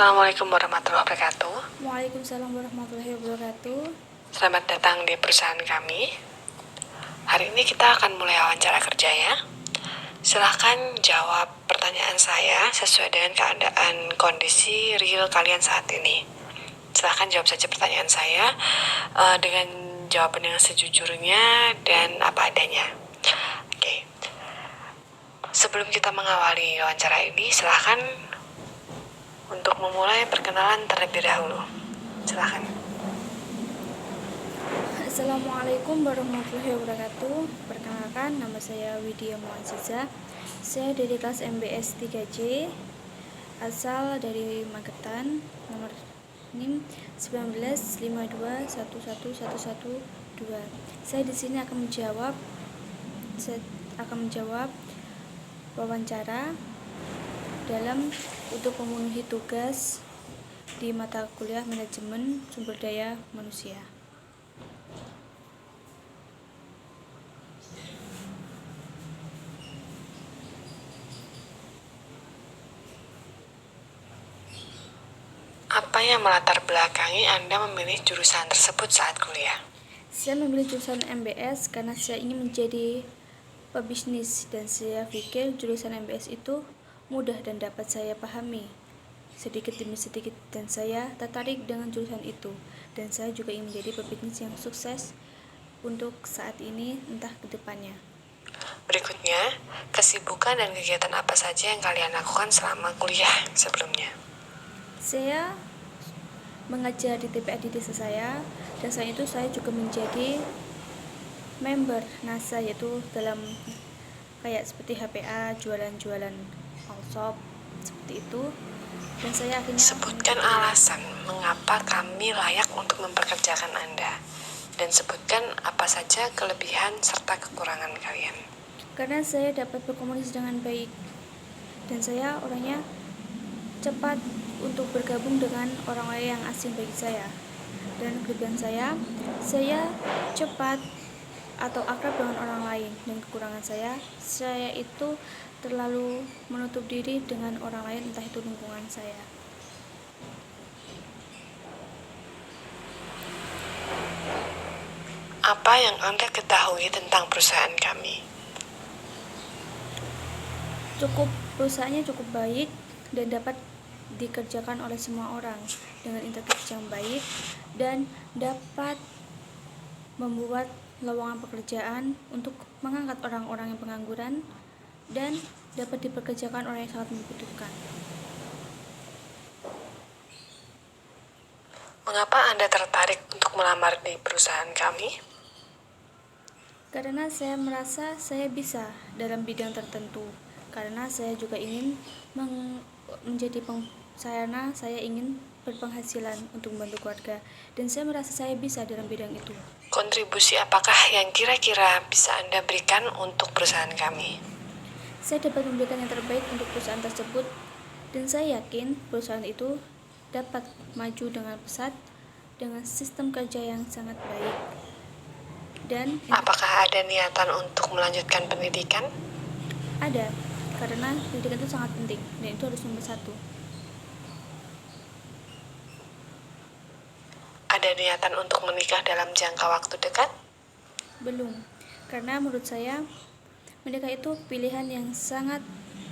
Assalamualaikum warahmatullahi wabarakatuh. Waalaikumsalam warahmatullahi wabarakatuh. Selamat datang di perusahaan kami. Hari ini kita akan mulai wawancara kerja ya. Silahkan jawab pertanyaan saya sesuai dengan keadaan kondisi real kalian saat ini. Silahkan jawab saja pertanyaan saya dengan jawaban yang sejujurnya dan apa adanya. Oke. Sebelum kita mengawali wawancara ini, silahkan untuk memulai perkenalan terlebih dahulu. Silahkan. Assalamualaikum warahmatullahi wabarakatuh. Perkenalkan, nama saya Widya Muaziza. Saya dari kelas MBS 3C, asal dari Magetan, nomor NIM 1952111112. Saya di sini akan menjawab wawancara untuk memenuhi tugas di mata kuliah manajemen sumber daya manusia. Apa yang melatar belakangi Anda memilih jurusan tersebut saat kuliah? Saya memilih jurusan MBS karena saya ingin menjadi pebisnis, dan saya pikir jurusan MBS itu mudah dan dapat saya pahami sedikit demi sedikit, dan saya tertarik dengan jurusan itu, dan saya juga ingin menjadi pebisnis yang sukses untuk saat ini entah ke depannya. Berikutnya, kesibukan dan kegiatan apa saja yang kalian lakukan selama kuliah sebelumnya? Saya mengajar di TPA di desa saya, dan selain itu saya juga menjadi member NASA, yaitu dalam kayak seperti HPA, jualan-jualan all shop seperti itu. Dan saya akhirnya sebutkan alasan mengapa kami layak untuk mempekerjakan Anda, dan sebutkan apa saja kelebihan serta kekurangan kalian. Karena saya dapat berkomunikasi dengan baik, dan saya orangnya cepat untuk bergabung dengan orang lain yang asing bagi saya. Dan kelebihan saya cepat atau akrab dengan orang lain, dan kekurangan saya itu terlalu menutup diri dengan orang lain, entah itu lingkungan saya. Apa yang Anda ketahui tentang perusahaan kami? Perusahaannya cukup baik dan dapat dikerjakan oleh semua orang dengan integritas yang baik, dan dapat membuat lowongan pekerjaan untuk mengangkat orang-orang yang pengangguran, dan dapat dipekerjakan orang yang sangat membutuhkan. Mengapa Anda tertarik untuk melamar di perusahaan kami? Karena saya merasa saya bisa dalam bidang tertentu. Karena saya juga ingin saya ingin berpenghasilan untuk membantu keluarga, dan saya merasa saya bisa dalam bidang itu. Kontribusi apakah yang kira-kira bisa Anda berikan untuk perusahaan kami? Saya dapat memberikan yang terbaik untuk perusahaan tersebut, dan saya yakin perusahaan itu dapat maju dengan pesat dengan sistem kerja yang sangat baik. Dan apakah ada niatan untuk melanjutkan pendidikan? Ada, karena pendidikan itu sangat penting, dan itu harus nomor 1. Ada niatan untuk menikah dalam jangka waktu dekat? Belum, karena menurut saya menikah itu pilihan yang sangat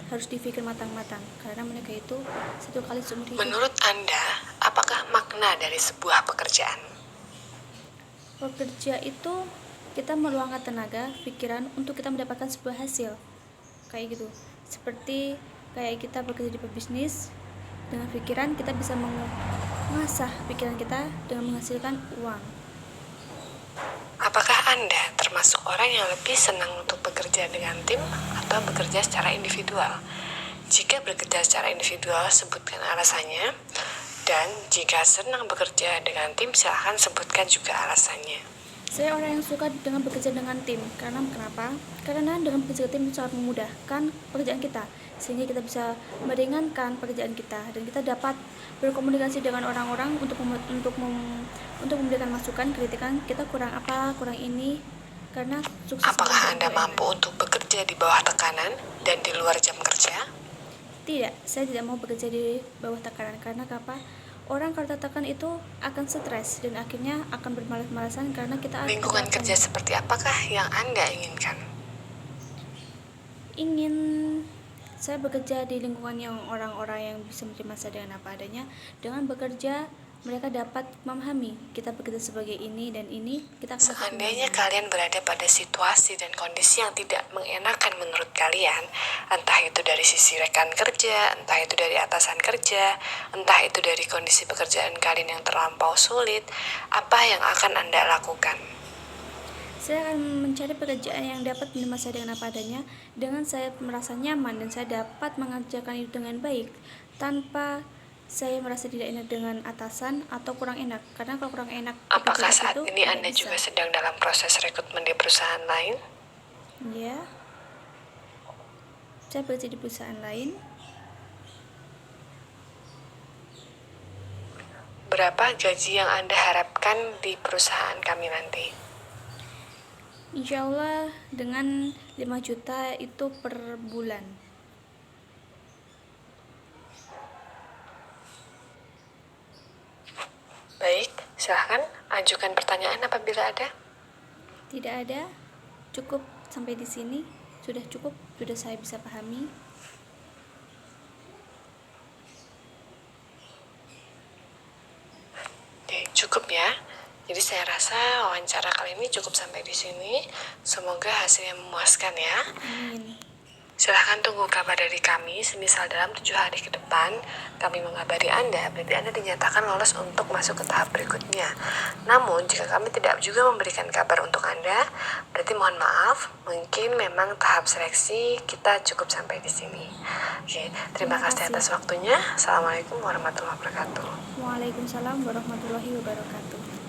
harus dipikir matang-matang, karena menikah itu satu kali seumur hidup. Menurut Anda, apakah makna dari sebuah pekerjaan? Bekerja itu kita meluangkan tenaga, pikiran untuk kita mendapatkan sebuah hasil, kayak gitu. Seperti kayak kita bekerja di pebisnis, dengan pikiran kita bisa mengasah pikiran kita dengan menghasilkan uang. Apakah Anda termasuk orang yang lebih senang untuk bekerja dengan tim atau bekerja secara individual? Jika bekerja secara individual, sebutkan alasannya. Dan jika senang bekerja dengan tim, silahkan sebutkan juga alasannya. Saya orang yang suka dengan bekerja dengan tim. Kenapa? Karena dengan bekerja tim itu sangat memudahkan pekerjaan kita, sehingga kita bisa meringankan pekerjaan kita, dan kita dapat berkomunikasi dengan orang-orang untuk memberikan masukan, kritikan kita kurang apa, kurang ini. Karena sukses. Apakah Anda mampu untuk bekerja di bawah tekanan dan di luar jam kerja? Tidak, saya tidak mau bekerja di bawah tekanan karena apa? Orang kalau tertekan itu akan stres dan akhirnya akan bermalas-malasan karena kita Lingkungan akan kerja seperti apakah yang Anda inginkan? ingin saya bekerja di lingkungan yang orang-orang yang bisa menerima saya dengan apa adanya. Dengan bekerja mereka dapat memahami kita bekerja sebagai ini dan ini, kita akan dapat Seandainya memahami. kalian berada pada situasi dan kondisi yang tidak mengenakan menurut kalian, entah itu dari sisi rekan kerja, entah itu dari atasan kerja, entah itu dari kondisi pekerjaan kalian yang terlampau sulit, apa yang akan Anda lakukan? Saya akan mencari pekerjaan yang dapat menerima saya dengan apa adanya, dengan saya merasa nyaman dan saya dapat mengerjakan itu dengan baik tanpa saya merasa tidak enak dengan atasan atau kurang enak. Karena kalau kurang enak Apakah bekerja saat itu ini tidak Anda bisa. juga sedang dalam proses rekrutmen di perusahaan lain? Ya, saya bekerja di perusahaan lain. Berapa gaji yang Anda harapkan di perusahaan kami nanti? Insya Allah dengan 5 juta itu per bulan. Baik, silahkan ajukan pertanyaan apabila ada. Tidak ada, cukup sampai di sini. Sudah cukup, sudah saya bisa pahami. Oke, cukup ya. Jadi saya rasa wawancara kali ini cukup sampai di sini. Semoga hasilnya memuaskan ya. Amin. Silahkan tunggu kabar dari kami, semisal dalam 7 hari ke depan kami mengabari Anda, berarti Anda dinyatakan lolos untuk masuk ke tahap berikutnya. Namun, jika kami tidak juga memberikan kabar untuk Anda, berarti mohon maaf, mungkin memang tahap seleksi kita cukup sampai di sini. Oke, terima kasih atas waktunya. Assalamualaikum warahmatullahi wabarakatuh. Waalaikumsalam warahmatullahi wabarakatuh.